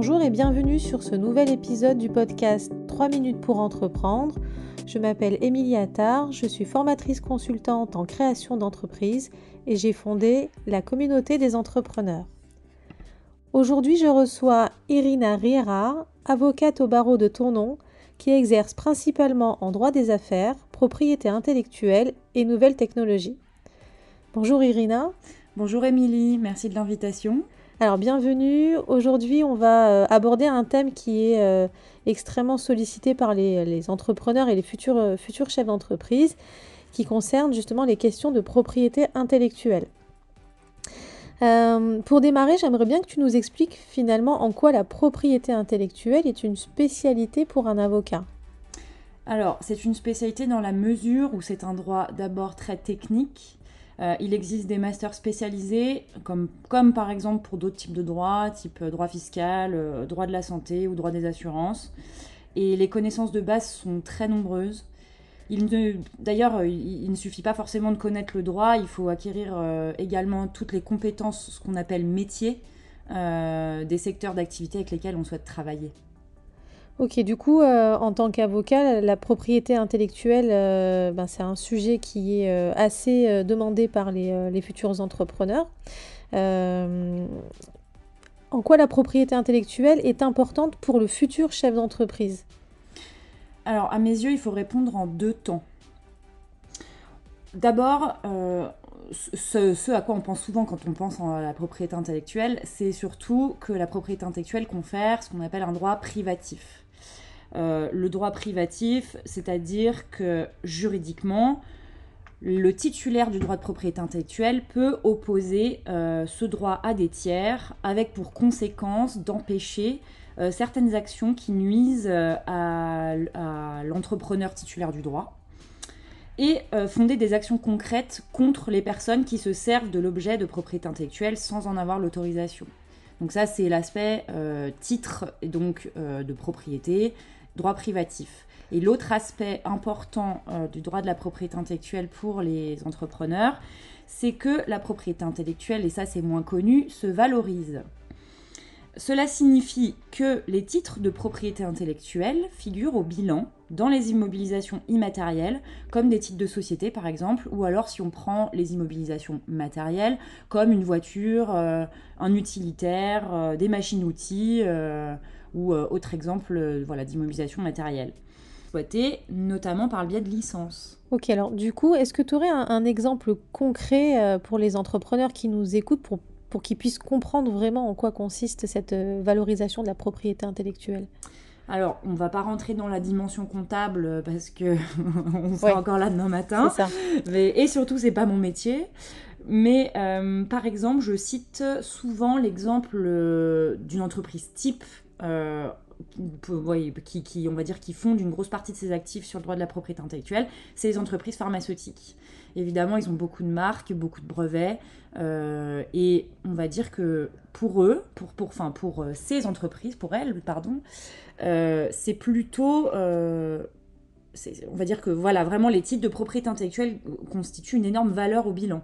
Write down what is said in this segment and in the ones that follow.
Bonjour et bienvenue sur ce nouvel épisode du podcast 3 minutes pour entreprendre. Je m'appelle Émilie Attard, je suis formatrice consultante en création d'entreprise et j'ai fondé la communauté des entrepreneurs. Aujourd'hui, je reçois Irina Riera, avocate au barreau de Tournon, qui exerce principalement en droit des affaires, propriété intellectuelle et nouvelles technologies. Bonjour Irina. Bonjour Émilie, merci de l'invitation. Alors bienvenue, aujourd'hui on va aborder un thème qui est extrêmement sollicité par les entrepreneurs et les futurs chefs d'entreprise qui concerne justement les questions de propriété intellectuelle. Pour démarrer, j'aimerais bien que tu nous expliques finalement en quoi la propriété intellectuelle est une spécialité pour un avocat. Alors c'est une spécialité dans la mesure où c'est un droit d'abord très technique. Il existe des masters spécialisés, comme par exemple pour d'autres types de droits, type droit fiscal, droit de la santé ou droit des assurances. Et les connaissances de base sont très nombreuses. D'ailleurs, il ne suffit pas forcément de connaître le droit, il faut acquérir également toutes les compétences, ce qu'on appelle métiers, des secteurs d'activité avec lesquels on souhaite travailler. Ok, du coup, en tant qu'avocat, la propriété intellectuelle, c'est un sujet qui est assez demandé par les futurs entrepreneurs. En quoi la propriété intellectuelle est importante pour le futur chef d'entreprise ? Alors, à mes yeux, il faut répondre en deux temps. D'abord, ce à quoi on pense souvent quand on pense à la propriété intellectuelle, c'est surtout que la propriété intellectuelle confère ce qu'on appelle un droit privatif. Le droit privatif, c'est-à-dire que juridiquement, le titulaire du droit de propriété intellectuelle peut opposer ce droit à des tiers avec pour conséquence d'empêcher certaines actions qui nuisent à l'entrepreneur titulaire du droit et fonder des actions concrètes contre les personnes qui se servent de l'objet de propriété intellectuelle sans en avoir l'autorisation. Donc ça, c'est l'aspect titre et donc de propriété, droit privatif. Et l'autre aspect important du droit de la propriété intellectuelle pour les entrepreneurs, c'est que la propriété intellectuelle, et ça c'est moins connu, se valorise. Cela signifie que les titres de propriété intellectuelle figurent au bilan dans les immobilisations immatérielles, comme des titres de société par exemple, ou alors si on prend les immobilisations matérielles, comme une voiture, un utilitaire, des machines-outils, ou autre exemple d'immobilisation matérielle. Exploité notamment par le biais de licences. Ok, alors du coup, est-ce que tu aurais un exemple concret pour les entrepreneurs qui nous écoutent pour qu'ils puissent comprendre vraiment en quoi consiste cette valorisation de la propriété intellectuelle ? Alors, on ne va pas rentrer dans la dimension comptable parce qu'on sera encore là demain matin. C'est ça. Et surtout, c'est pas mon métier. Mais par exemple, je cite souvent l'exemple d'une entreprise type qui, on va dire, qui fonde une grosse partie de ses actifs sur le droit de la propriété intellectuelle, c'est les entreprises pharmaceutiques. Évidemment, ils ont beaucoup de marques, beaucoup de brevets, et on va dire que pour eux, pour ces entreprises, pour elles, pardon, c'est plutôt... on va dire que voilà, vraiment les titres de propriété intellectuelle constituent une énorme valeur au bilan.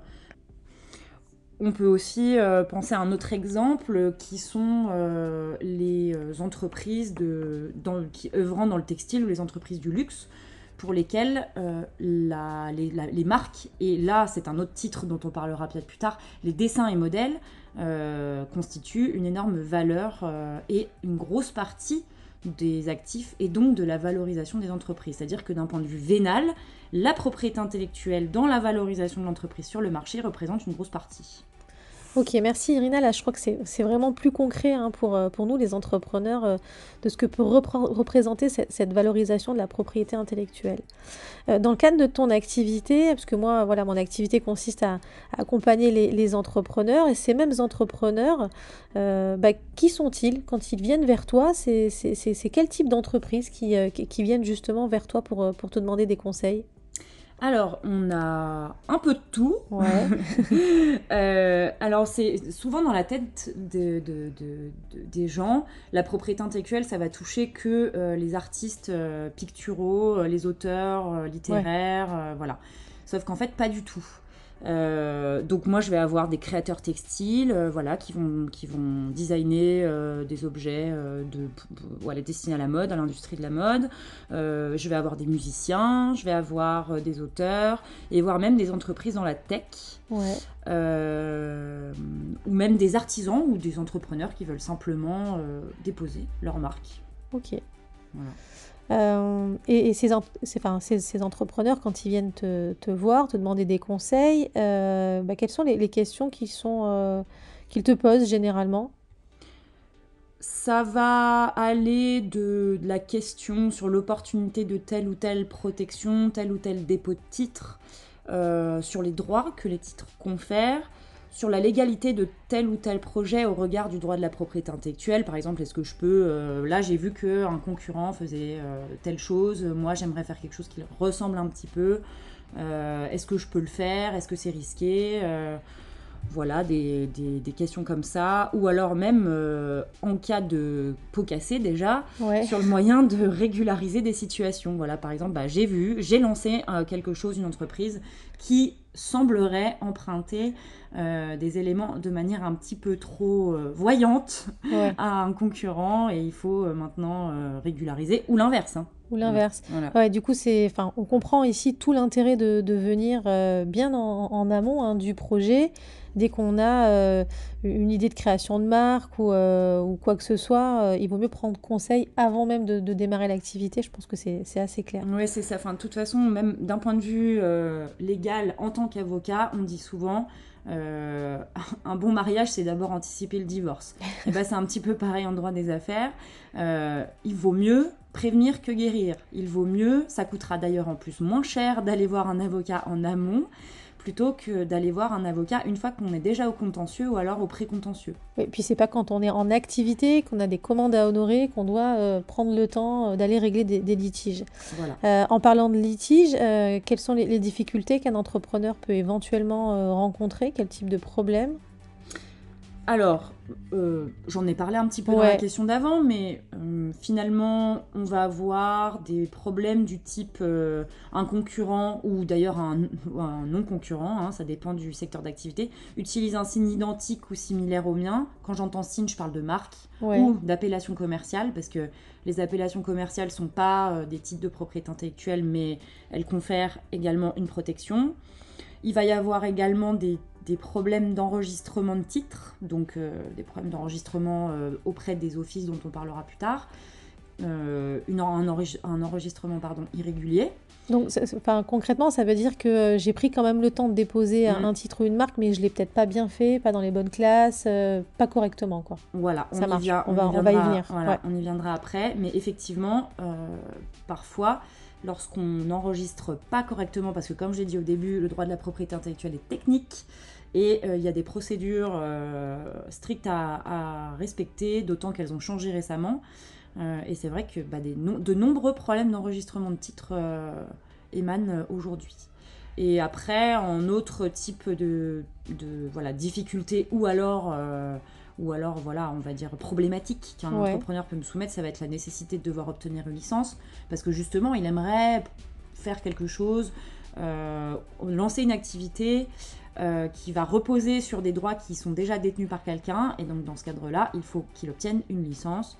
On peut aussi penser à un autre exemple qui sont les entreprises qui œuvrant dans le textile ou les entreprises du luxe pour lesquelles les marques, et là c'est un autre titre dont on parlera peut-être plus tard, les dessins et modèles constituent une énorme valeur et une grosse partie des actifs et donc de la valorisation des entreprises. C'est-à-dire que d'un point de vue vénal, la propriété intellectuelle dans la valorisation de l'entreprise sur le marché représente une grosse partie. Ok, merci Irina. Là, je crois que c'est vraiment plus concret pour nous, les entrepreneurs, de ce que peut représenter cette valorisation de la propriété intellectuelle. Dans le cadre de ton activité, parce que moi, voilà, mon activité consiste à accompagner les entrepreneurs, et ces mêmes entrepreneurs, qui sont-ils quand ils viennent vers toi ? C'est quel type d'entreprise qui viennent justement vers toi pour te demander des conseils ? Alors, on a un peu de tout. Ouais. Alors, c'est souvent dans la tête des gens, la propriété intellectuelle, ça va toucher que les artistes picturaux, les auteurs littéraires, voilà. Sauf qu'en fait, pas du tout. Donc moi, je vais avoir des créateurs textiles, voilà, qui vont designer des objets voilà, destinés à la mode, à l'industrie de la mode. Je vais avoir des musiciens, je vais avoir des auteurs, et voire même des entreprises dans la tech, Ouais. ou même des artisans ou des entrepreneurs qui veulent simplement déposer leur marque. Ok. Voilà. Et ces entrepreneurs, quand ils viennent te voir, te demander des conseils, quelles sont les questions qu'ils te posent généralement? Ça va aller de la question sur l'opportunité de telle ou telle protection, tel ou tel dépôt de titre, sur les droits que les titres confèrent, sur la légalité de tel ou tel projet au regard du droit de la propriété intellectuelle. Par exemple, est-ce que je peux... là, j'ai vu qu'un concurrent faisait telle chose, moi j'aimerais faire quelque chose qui ressemble un petit peu. Est-ce que je peux le faire? Est-ce que c'est risqué? Voilà, des questions comme ça. Ou alors même, en cas de pot cassé déjà, Ouais. sur le moyen de régulariser des situations. Voilà, par exemple, j'ai lancé quelque chose, une entreprise qui semblerait emprunter des éléments de manière un petit peu trop voyante Ouais. à un concurrent, et il faut maintenant régulariser, ou l'inverse. Hein. Ou l'inverse. Voilà. Ouais, du coup, on comprend ici tout l'intérêt de venir bien en amont, hein, du projet. Dès qu'on a une idée de création de marque ou quoi que ce soit, il vaut mieux prendre conseil avant même de démarrer l'activité. Je pense que c'est assez clair. Oui, c'est ça. Enfin, de toute façon, même d'un point de vue légal, en tant qu'avocat, on dit souvent un bon mariage, c'est d'abord anticiper le divorce. Et ben, c'est un petit peu pareil en droit des affaires. Il vaut mieux prévenir que guérir. Il vaut mieux, ça coûtera d'ailleurs en plus moins cher d'aller voir un avocat en amont, plutôt que d'aller voir un avocat une fois qu'on est déjà au contentieux ou alors au précontentieux. Et puis c'est pas quand on est en activité, qu'on a des commandes à honorer, qu'on doit prendre le temps d'aller régler des litiges. Voilà. En parlant de litiges, quelles sont les difficultés qu'un entrepreneur peut éventuellement rencontrer? Quel type de problème? Alors, j'en ai parlé un petit peu dans la question d'avant, mais finalement, on va avoir des problèmes du type un concurrent, ou d'ailleurs un non-concurrent, hein, ça dépend du secteur d'activité, utilise un signe identique ou similaire au mien. Quand j'entends signe, je parle de marque ou d'appellation commerciale, parce que les appellations commerciales ne sont pas des titres de propriété intellectuelle, mais elles confèrent également une protection. Il va y avoir également des problèmes d'enregistrement de titres, donc des problèmes d'enregistrement auprès des offices dont on parlera plus tard, un enregistrement irrégulier. Donc concrètement, ça veut dire que j'ai pris quand même le temps de déposer un titre ou une marque, mais je l'ai peut-être pas bien fait, pas dans les bonnes classes, pas correctement, quoi. Voilà, ça marche. On va y venir. Voilà, ouais. On y viendra après, mais effectivement, parfois, lorsqu'on n'enregistre pas correctement, parce que comme je l'ai dit au début, le droit de la propriété intellectuelle est technique, et il y a des procédures strictes à respecter, d'autant qu'elles ont changé récemment. Et c'est vrai que de nombreux problèmes d'enregistrement de titres émanent aujourd'hui. Et après, en autre type de difficultés, ou alors voilà, on va dire problématique qu'un entrepreneur peut me soumettre, ça va être la nécessité de devoir obtenir une licence, parce que justement, il aimerait faire quelque chose, lancer une activité qui va reposer sur des droits qui sont déjà détenus par quelqu'un, et donc dans ce cadre-là, il faut qu'il obtienne une licence.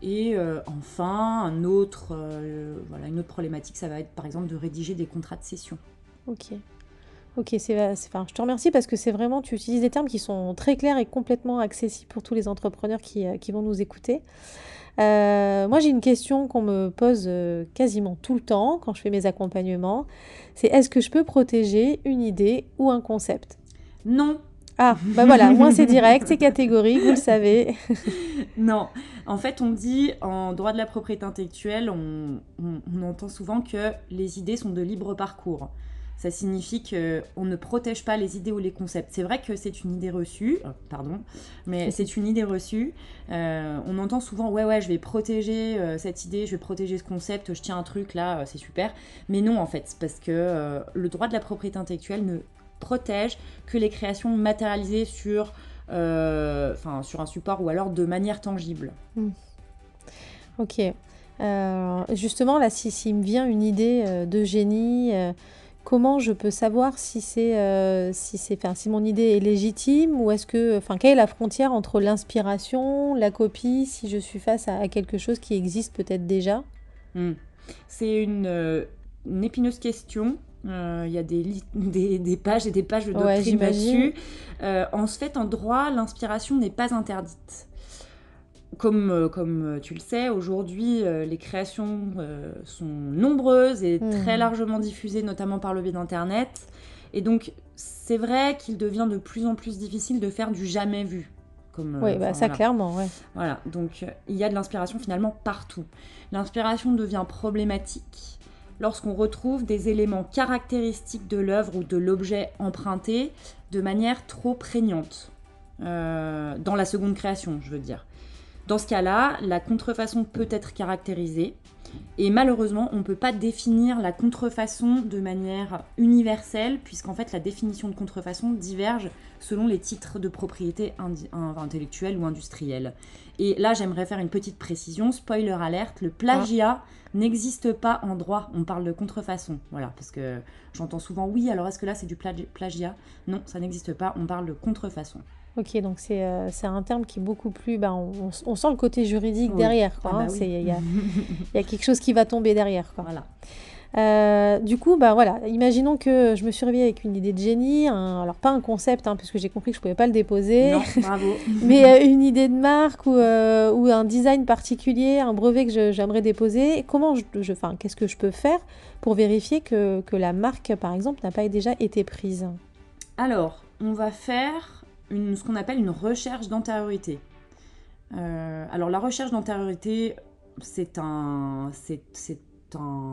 Et enfin, une autre problématique, ça va être par exemple de rédiger des contrats de cession. Ok, je te remercie parce que c'est vraiment, tu utilises des termes qui sont très clairs et complètement accessibles pour tous les entrepreneurs qui vont nous écouter. Moi, j'ai une question qu'on me pose quasiment tout le temps quand je fais mes accompagnements. C'est: est-ce que je peux protéger une idée ou un concept? Non. Ah, voilà, moi c'est direct, c'est catégorique, vous le savez. Non, en fait, on dit en droit de la propriété intellectuelle, on entend souvent que les idées sont de libre parcours. Ça signifie qu'on ne protège pas les idées ou les concepts. C'est vrai que c'est une idée reçue, c'est une idée reçue. On entend souvent, ouais, je vais protéger cette idée, je vais protéger ce concept, je tiens un truc là, c'est super. Mais non, en fait, parce que le droit de la propriété intellectuelle ne protège que les créations matérialisées sur un support, ou alors de manière tangible. Ok. Justement, là, s'il me vient une idée de génie, comment je peux savoir si mon idée est légitime ou quelle est la frontière entre l'inspiration, la copie, si je suis face à quelque chose qui existe peut-être déjà? Hmm. C'est une épineuse question. Il y a des pages et des pages de Ouais, doctrine j'imagine. là-dessus. En fait, en droit, l'inspiration n'est pas interdite. Comme tu le sais, aujourd'hui, les créations sont nombreuses et très Hmm. largement diffusées, notamment par le biais d'Internet. Et donc, c'est vrai qu'il devient de plus en plus difficile de faire du jamais vu. Oui, bah Enfin, ça voilà. clairement, ouais. Voilà, donc il y a de l'inspiration finalement partout. L'inspiration devient problématique lorsqu'on retrouve des éléments caractéristiques de l'œuvre ou de l'objet emprunté de manière trop prégnante. Dans la seconde création, je veux dire. Dans ce cas-là, la contrefaçon peut être caractérisée et malheureusement, on ne peut pas définir la contrefaçon de manière universelle puisqu'en fait, la définition de contrefaçon diverge selon les titres de propriété intellectuelle ou industrielle. Et là, j'aimerais faire une petite précision. Spoiler alerte, le Ah, plagiat n'existe pas en droit. On parle de contrefaçon. Voilà, parce que j'entends souvent, oui, alors est-ce que là, c'est du plagiat? Non, ça n'existe pas. On parle de contrefaçon. ok, donc c'est un terme qui est beaucoup plus... on sent le côté juridique Oui. derrière, quoi. Ah Hein, bah oui. il y a quelque chose qui va tomber derrière, quoi. Voilà. Du coup, bah voilà, imaginons que je me suis réveillée avec une idée de génie, alors pas un concept, hein, puisque j'ai compris que je pouvais pas le déposer, Non, bravo. mais une idée de marque ou un design particulier, un brevet que j'aimerais déposer. Qu'est-ce que je peux faire pour vérifier que la marque, par exemple, n'a pas déjà été prise? Alors, on va faire ce qu'on appelle une recherche d'antériorité. Alors, la recherche d'antériorité, c'est un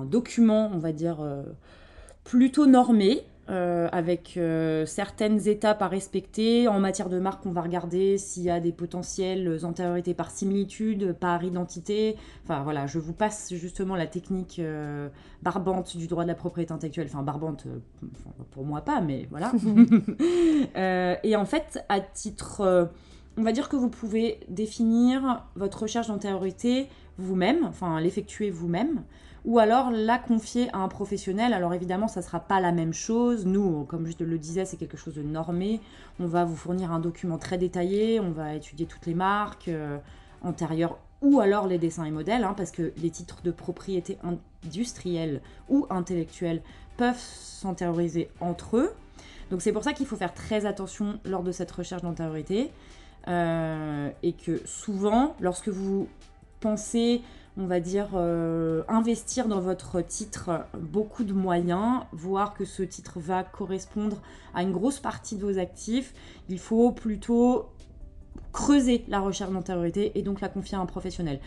document, on va dire, plutôt normé, avec certaines étapes à respecter. En matière de marque, on va regarder s'il y a des potentielles antériorités par similitude, par identité. Enfin voilà, je vous passe justement la technique barbante du droit de la propriété intellectuelle. Enfin barbante, pour moi pas, mais voilà. Et en fait, à titre... on va dire que vous pouvez définir votre recherche d'antériorité vous-même, enfin l'effectuer vous-même, ou alors la confier à un professionnel. Alors évidemment, ça ne sera pas la même chose. Nous, comme je le disais, c'est quelque chose de normé. On va vous fournir un document très détaillé, on va étudier toutes les marques antérieures ou alors les dessins et modèles, hein, parce que les titres de propriété industrielle ou intellectuelle peuvent s'antérioriser entre eux. Donc c'est pour ça qu'il faut faire très attention lors de cette recherche d'antériorité. Et que souvent, lorsque vous pensez, on va dire, investir dans votre titre beaucoup de moyens, voir que ce titre va correspondre à une grosse partie de vos actifs, il faut plutôt creuser la recherche d'antériorité et donc la confier à un professionnel.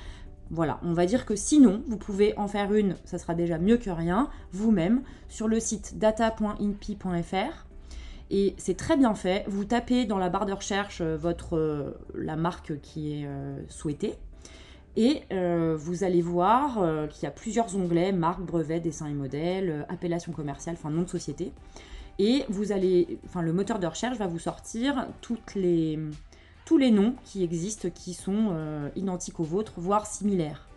Voilà, on va dire que sinon, vous pouvez en faire une, ça sera déjà mieux que rien, vous-même, sur le site data.inpi.fr. Et c'est très bien fait. Vous tapez dans la barre de recherche la marque qui est souhaitée. Et vous allez voir qu'il y a plusieurs onglets, marque, brevet, dessin et modèle, appellation commerciale, enfin nom de société. Et le moteur de recherche va vous sortir tous les noms qui existent, qui sont identiques aux vôtres, voire similaires.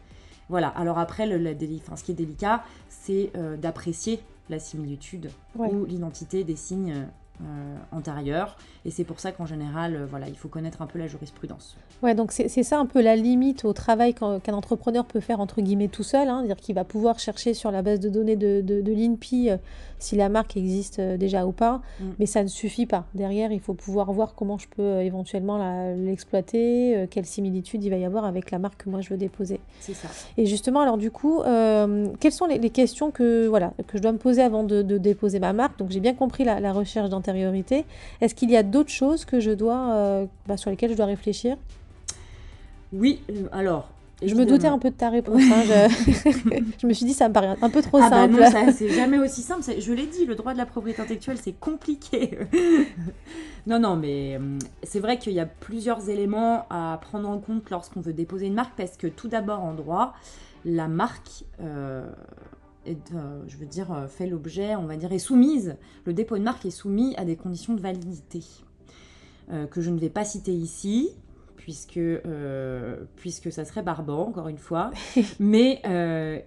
Voilà, alors après, ce qui est délicat, c'est d'apprécier la similitude Ouais. ou l'identité des signes antérieurs. Et c'est pour ça qu'en général, il faut connaître un peu la jurisprudence. Ouais, donc c'est ça un peu la limite au travail qu'un entrepreneur peut faire entre guillemets tout seul, hein, c'est-à-dire qu'il va pouvoir chercher sur la base de données de l'INPI si la marque existe déjà ou pas, mais ça ne suffit pas. Derrière, il faut pouvoir voir comment je peux éventuellement l'exploiter, quelle similitude il va y avoir avec la marque que moi je veux déposer. C'est ça. Et justement, alors du coup, quelles sont les questions que je dois me poser avant de déposer ma marque? Donc j'ai bien compris la recherche d'antériorité. Est-ce qu'il y a d'autres choses que sur lesquelles je dois réfléchir? Oui, alors. Je me doutais un peu de ta réponse. Hein, je me suis dit, ça me paraît un peu trop simple. Non, ça, c'est jamais aussi simple. Je l'ai dit, le droit de la propriété intellectuelle, c'est compliqué. Non, mais c'est vrai qu'il y a plusieurs éléments à prendre en compte lorsqu'on veut déposer une marque, parce que tout d'abord, en droit, la marque fait l'objet, on va dire, est soumise. Le dépôt de marque est soumis à des conditions de validité que je ne vais pas citer ici, puisque ça serait barbant, encore une fois. Mais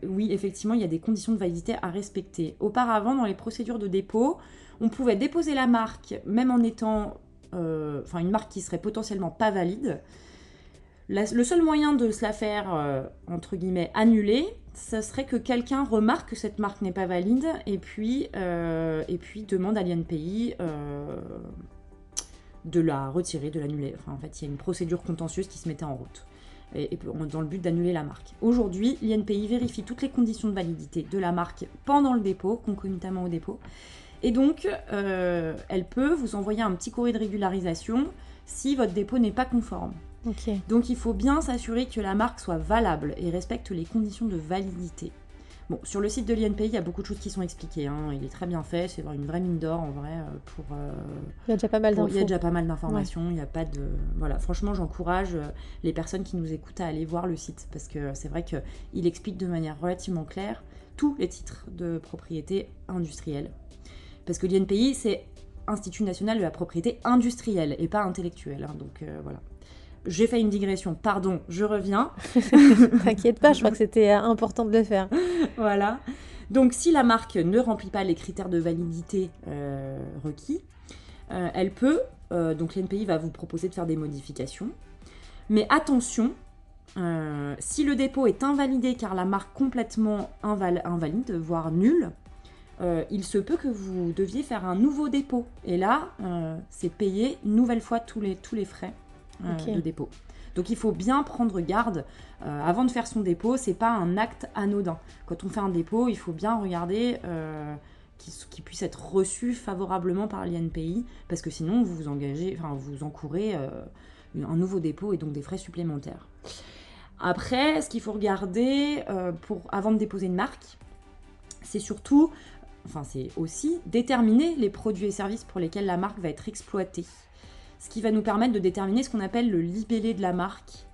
oui, effectivement, il y a des conditions de validité à respecter. Auparavant, dans les procédures de dépôt, on pouvait déposer la marque, même en étant une marque qui serait potentiellement pas valide. Le seul moyen de se la faire, entre guillemets, annuler, ça serait que quelqu'un remarque que cette marque n'est pas valide et puis demande à l'INPI de la retirer, de l'annuler. Enfin, en fait, il y a une procédure contentieuse qui se mettait en route dans le but d'annuler la marque. Aujourd'hui, l'INPI vérifie toutes les conditions de validité de la marque pendant le dépôt, concomitamment au dépôt. Et donc, elle peut vous envoyer un petit courrier de régularisation si votre dépôt n'est pas conforme. Okay. Donc, il faut bien s'assurer que la marque soit valable et respecte les conditions de validité. Bon, sur le site de l'INPI, il y a beaucoup de choses qui sont expliquées. Il est très bien fait, c'est une vraie mine d'or en vrai. Il y a déjà pas mal d'infos. Il y a déjà pas mal d'informations. Ouais. Il y a pas de. Voilà, franchement, j'encourage les personnes qui nous écoutent à aller voir le site parce que c'est vrai qu'il explique de manière relativement claire tous les titres de propriété industrielle. Parce que l'INPI, c'est Institut national de la propriété industrielle et pas intellectuelle. Donc voilà. J'ai fait une digression, pardon, je reviens. T'inquiète pas, je crois que c'était important de le faire. Voilà. Donc, si la marque ne remplit pas les critères de validité requis, elle peut, donc l'INPI va vous proposer de faire des modifications. Mais attention, si le dépôt est invalidé car la marque complètement invalide, voire nulle, il se peut que vous deviez faire un nouveau dépôt. Et là, c'est payer une nouvelle fois tous les frais. De dépôt. Donc il faut bien prendre garde avant de faire son dépôt, c'est pas un acte anodin. Quand on fait un dépôt, il faut bien regarder qu'il puisse être reçu favorablement par l'INPI, parce que sinon vous encourez un nouveau dépôt et donc des frais supplémentaires. Après, ce qu'il faut regarder avant de déposer une marque, c'est aussi déterminer les produits et services pour lesquels la marque va être exploitée. Ce qui va nous permettre de déterminer ce qu'on appelle le libellé de la marque.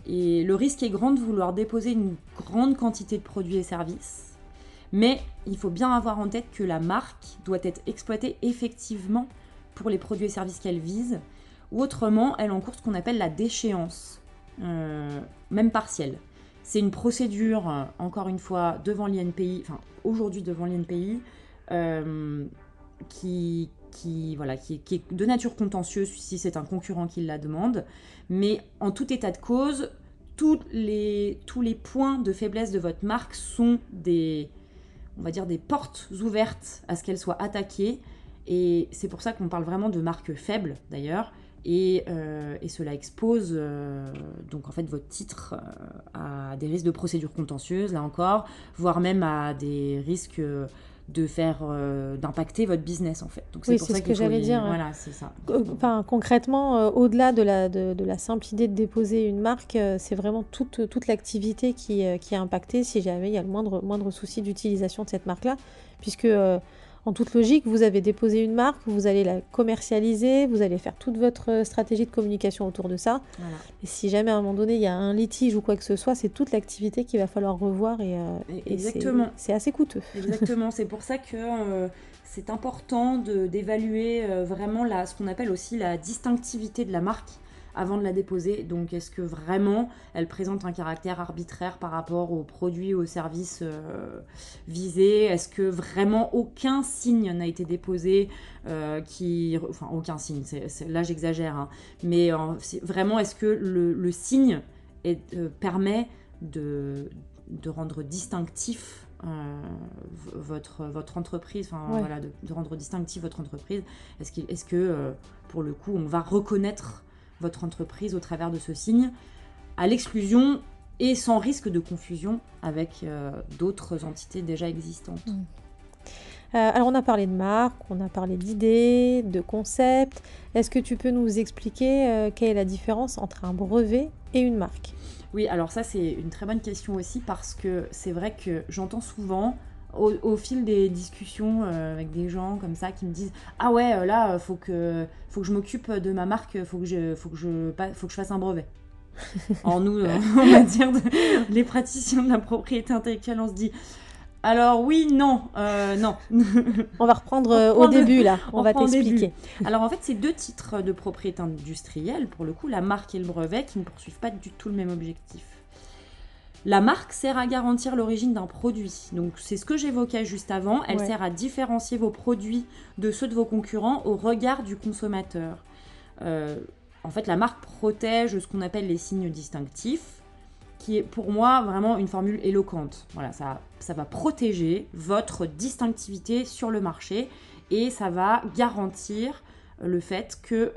Et le risque est grand de vouloir déposer une grande quantité de produits et services, mais il faut bien avoir en tête que la marque doit être exploitée effectivement pour les produits et services qu'elle vise, ou autrement, elle encourt ce qu'on appelle la déchéance, même partielle. C'est une procédure, encore une fois, aujourd'hui devant l'INPI, qui est de nature contentieuse si c'est un concurrent qui la demande, mais en tout état de cause, tous les points de faiblesse de votre marque sont des portes ouvertes à ce qu'elle soit attaquée, et c'est pour ça qu'on parle vraiment de marque faible d'ailleurs, et cela expose donc en fait votre titre à des risques de procédure contentieuse, là encore, voire même à des risques d'impacter votre business en fait. Donc c'est pour ça que j'allais dire. Voilà, c'est ça. Concrètement, au-delà de la simple idée de déposer une marque, c'est vraiment toute l'activité qui est impactée si jamais il y a le moindre souci d'utilisation de cette marque-là, puisque en toute logique, vous avez déposé une marque, vous allez la commercialiser, vous allez faire toute votre stratégie de communication autour de ça. Voilà. Et si jamais à un moment donné, il y a un litige ou quoi que ce soit, c'est toute l'activité qu'il va falloir revoir et c'est assez coûteux. Exactement, c'est pour ça que c'est important d'évaluer vraiment ce qu'on appelle aussi la distinctivité de la marque avant de la déposer. Donc, est-ce que vraiment elle présente un caractère arbitraire par rapport aux produits ou aux services visés? Est-ce que vraiment aucun signe n'a été déposé aucun signe, là j'exagère, hein, mais vraiment est-ce que le signe permet de rendre distinctif votre entreprise, de rendre distinctif votre entreprise? Est-ce que pour le coup on va reconnaître votre entreprise au travers de ce signe, à l'exclusion et sans risque de confusion avec d'autres entités déjà existantes. Alors on a parlé de marque, on a parlé d'idées, de concepts. Est-ce que tu peux nous expliquer quelle est la différence entre un brevet et une marque ? Oui, alors ça c'est une très bonne question aussi, parce que c'est vrai que j'entends souvent au fil des discussions avec des gens comme ça qui me disent « Ah ouais, là, faut que je m'occupe de ma marque, faut que je fasse un brevet. » Alors nous, on va dire, les praticiens de la propriété intellectuelle, on se dit Alors oui, non, non. On va reprendre au début là, on va reprend au début. t'expliquer. Alors en fait, c'est deux titres de propriété industrielle, pour le coup, la marque et le brevet, qui ne poursuivent pas du tout le même objectif. La marque sert à garantir l'origine d'un produit. Donc c'est ce que j'évoquais juste avant. Elle Ouais. sert à différencier vos produits de ceux de vos concurrents au regard du consommateur. En fait, la marque protège ce qu'on appelle les signes distinctifs, qui est pour moi vraiment une formule éloquente. Voilà, ça va protéger votre distinctivité sur le marché et ça va garantir le fait que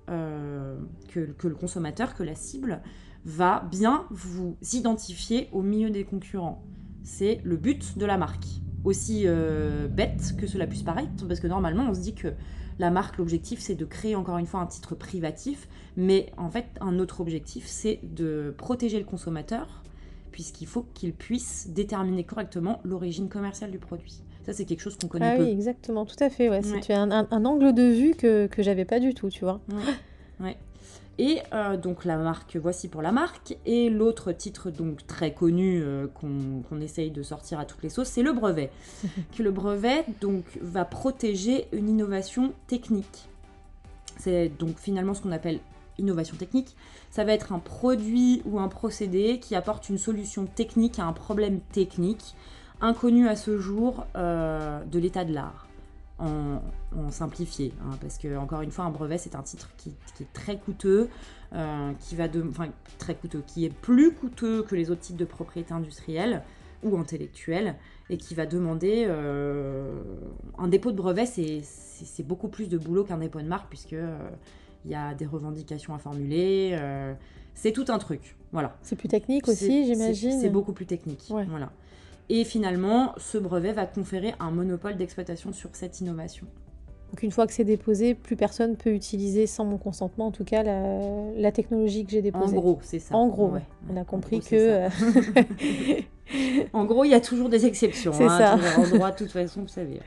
que le consommateur, que la cible, va bien vous identifier au milieu des concurrents. C'est le but de la marque. Aussi bête que cela puisse paraître, parce que normalement on se dit que la marque, l'objectif c'est de créer encore une fois un titre privatif, mais en fait un autre objectif c'est de protéger le consommateur, puisqu'il faut qu'il puisse déterminer correctement l'origine commerciale du produit. Ça c'est quelque chose qu'on connaît Ah peu. oui, exactement, tout à fait. Ouais. Ouais. C'est un angle de vue que j'avais pas du tout, tu vois. Ouais. Et donc la marque, voici pour la marque. Et l'autre titre donc très connu qu'on essaye de sortir à toutes les sauces, c'est le brevet. Que le brevet donc va protéger une innovation technique. C'est donc finalement ce qu'on appelle innovation technique. Ça va être un produit ou un procédé qui apporte une solution technique à un problème technique inconnu à ce jour de l'état de l'art. En simplifié, hein, parce que encore une fois un brevet c'est un titre qui est très coûteux, qui est plus coûteux que les autres titres de propriété industrielle ou intellectuelle et qui va demander un dépôt de brevet, c'est beaucoup plus de boulot qu'un dépôt de marque puisque il y a des revendications à formuler, c'est tout un truc, voilà. C'est plus technique aussi, j'imagine. C'est beaucoup plus technique, Ouais. voilà. Et finalement, ce brevet va conférer un monopole d'exploitation sur cette innovation. Donc une fois que c'est déposé, plus personne peut utiliser sans mon consentement, en tout cas, la technologie que j'ai En déposée. gros, c'est ça. En gros, Ouais. on a compris gros, que... En gros, il y a toujours des exceptions. C'est ça. En droit, de toute façon, vous savez.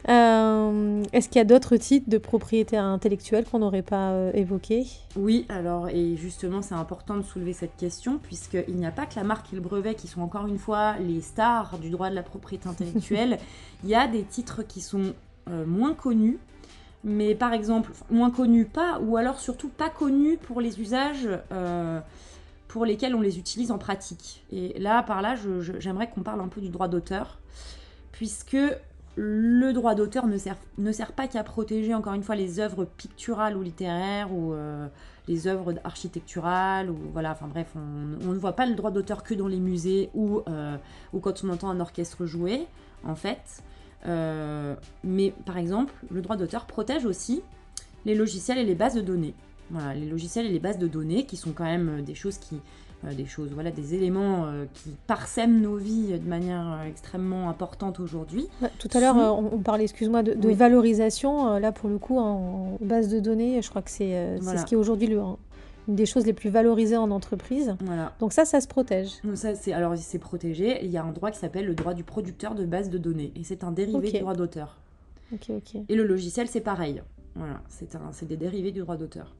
Est-ce qu'il y a d'autres titres de propriété intellectuelle qu'on n'aurait pas évoqués? Oui, alors, et justement, c'est important de soulever cette question, puisqu'il n'y a pas que la marque et le brevet qui sont encore une fois les stars du droit de la propriété intellectuelle. Il y a des titres qui sont moins connus, mais par exemple, moins connus pas, ou alors surtout pas connus pour les usages pour lesquels on les utilise en pratique. Et là, par là, j'aimerais qu'on parle un peu du droit d'auteur, puisque le droit d'auteur ne sert pas qu'à protéger, encore une fois, les œuvres picturales ou littéraires ou les œuvres architecturales. Ou, voilà, enfin bref, on ne voit pas le droit d'auteur que dans les musées ou quand on entend un orchestre jouer, en fait. Mais par exemple, le droit d'auteur protège aussi les logiciels et les bases de données. Voilà, les logiciels et les bases de données qui sont quand même des éléments qui parsèment nos vies de manière extrêmement importante aujourd'hui. Ouais, tout à l'heure, on parlait, excuse-moi, de Oui. valorisation. Là, pour le coup, en base de données, je crois que c'est Voilà. ce qui est aujourd'hui une des choses les plus valorisées en entreprise. Voilà. Donc ça se protège. Donc ça, c'est protégé. Il y a un droit qui s'appelle le droit du producteur de base de données. Et c'est un dérivé Ok. du droit d'auteur. Ok. Et le logiciel, c'est pareil. Voilà, c'est des dérivés du droit d'auteur.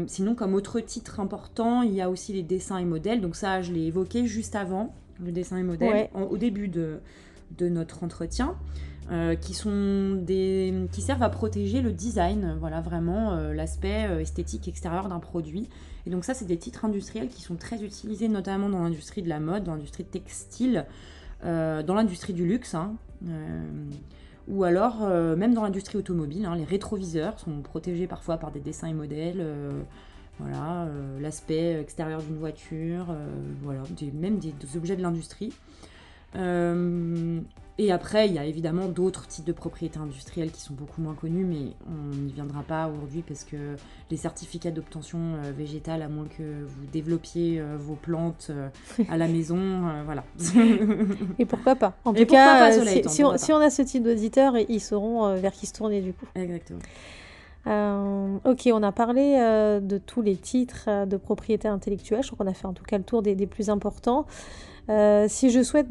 Sinon, comme autre titre important, il y a aussi les dessins et modèles. Donc ça, je l'ai évoqué juste avant, le dessin et modèle, Ouais. au début de notre entretien, qui servent à protéger le design, voilà, vraiment l'aspect esthétique extérieur d'un produit. Et donc ça, c'est des titres industriels qui sont très utilisés, notamment dans l'industrie de la mode, dans l'industrie textile, dans l'industrie du luxe, hein, ou alors même dans l'industrie automobile, hein, les rétroviseurs sont protégés parfois par des dessins et modèles, l'aspect extérieur d'une voiture, même des objets de l'industrie. Et après, il y a évidemment d'autres types de propriétés industrielles qui sont beaucoup moins connus, mais on n'y viendra pas aujourd'hui parce que les certificats d'obtention végétale, à moins que vous développiez vos plantes à la maison, voilà. Et pourquoi pas? En Et tout pourquoi cas, pas, cela étant, si on a ce type d'auditeurs, ils sauront vers qui se tourner du coup. Exactement. Ok, on a parlé de tous les titres de propriété intellectuelle. Je crois qu'on a fait en tout cas le tour des plus importants. Si je souhaite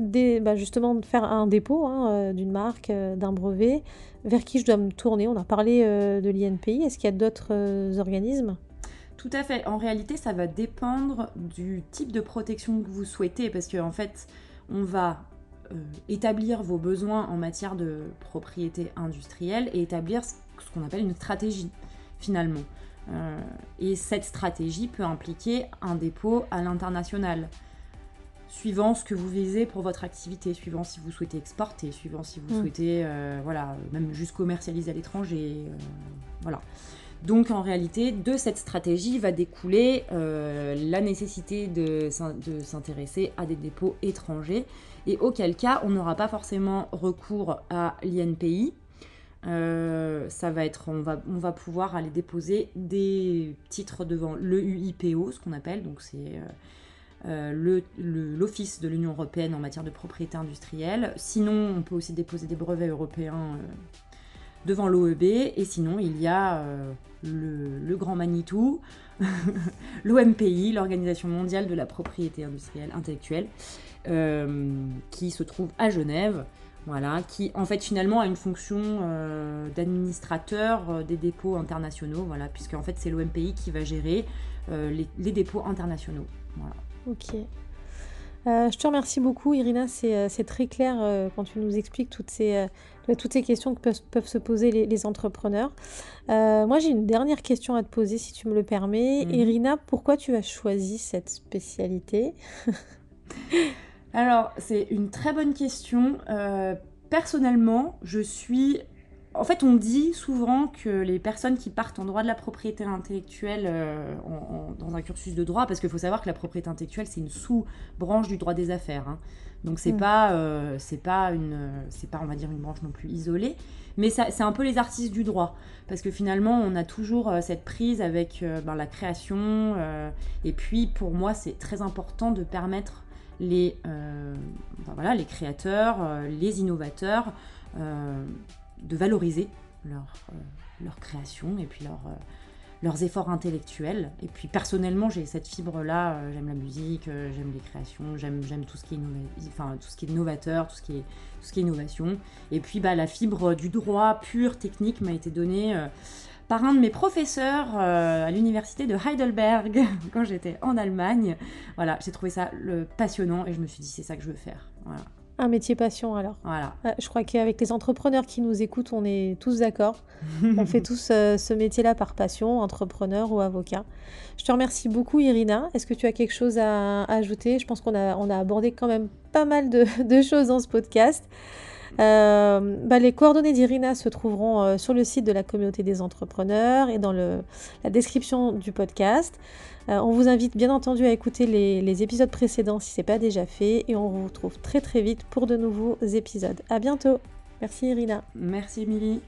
justement faire un dépôt d'une marque, d'un brevet, vers qui je dois me tourner? On a parlé de l'INPI. Est-ce qu'il y a d'autres organismes? Tout à fait. En réalité, ça va dépendre du type de protection que vous souhaitez, parce qu'en fait, on va établir vos besoins en matière de propriété industrielle et établir ce qu'on appelle une stratégie, finalement. Et cette stratégie peut impliquer un dépôt à l'international, suivant ce que vous visez pour votre activité, suivant si vous souhaitez exporter, suivant si vous souhaitez, même juste commercialiser à l'étranger, voilà. Donc en réalité, de cette stratégie va découler la nécessité de s'intéresser à des dépôts étrangers, et auquel cas on n'aura pas forcément recours à l'INPI. Ça va être, on va pouvoir aller déposer des titres devant l'EUIPO, ce qu'on appelle, donc c'est l'Office de l'Union européenne en matière de propriété industrielle. Sinon, on peut aussi déposer des brevets européens devant l'OEB, et sinon il y a le grand Manitou, l'OMPI, l'Organisation mondiale de la propriété industrielle intellectuelle, qui se trouve à Genève, voilà, qui en fait finalement a une fonction d'administrateur des dépôts internationaux, voilà, puisque en fait c'est l'OMPI qui va gérer les dépôts internationaux. Voilà. Ok. Je te remercie beaucoup, Irina. C'est très clair quand tu nous expliques toutes ces questions que peuvent se poser les entrepreneurs. Moi, j'ai une dernière question à te poser, si tu me le permets. Irina, pourquoi tu as choisi cette spécialité? Alors, c'est une très bonne question. Personnellement, en fait, on dit souvent que les personnes qui partent en droit de la propriété intellectuelle dans un cursus de droit, parce qu'il faut savoir que la propriété intellectuelle, c'est une sous-branche du droit des affaires, hein. Donc c'est pas, on va dire, une branche non plus isolée, mais c'est un peu les artistes du droit, parce que finalement, on a toujours cette prise avec la création, et puis pour moi, c'est très important de permettre les créateurs, les innovateurs, de valoriser leur création et puis leurs efforts intellectuels. Et puis personnellement, j'ai cette fibre-là, j'aime la musique, j'aime les créations, j'aime tout ce qui est novateur, tout ce qui est innovation. Et puis la fibre du droit pur, technique, m'a été donnée par un de mes professeurs à l'université de Heidelberg quand j'étais en Allemagne. Voilà, j'ai trouvé ça passionnant et je me suis dit c'est ça que je veux faire. Voilà. Un métier passion alors. Voilà. Je crois qu'avec les entrepreneurs qui nous écoutent, on est tous d'accord. On fait tous ce métier-là par passion, entrepreneur ou avocat. Je te remercie beaucoup, Irina. Est-ce que tu as quelque chose à ajouter? Je pense qu'on a abordé quand même pas mal de choses dans ce podcast. Les coordonnées d'Irina se trouveront sur le site de la communauté des entrepreneurs et dans la description du podcast. On vous invite bien entendu à écouter les épisodes précédents si ce n'est pas déjà fait, et on vous retrouve très très vite pour de nouveaux épisodes. À bientôt. Merci Irina. Merci Émilie.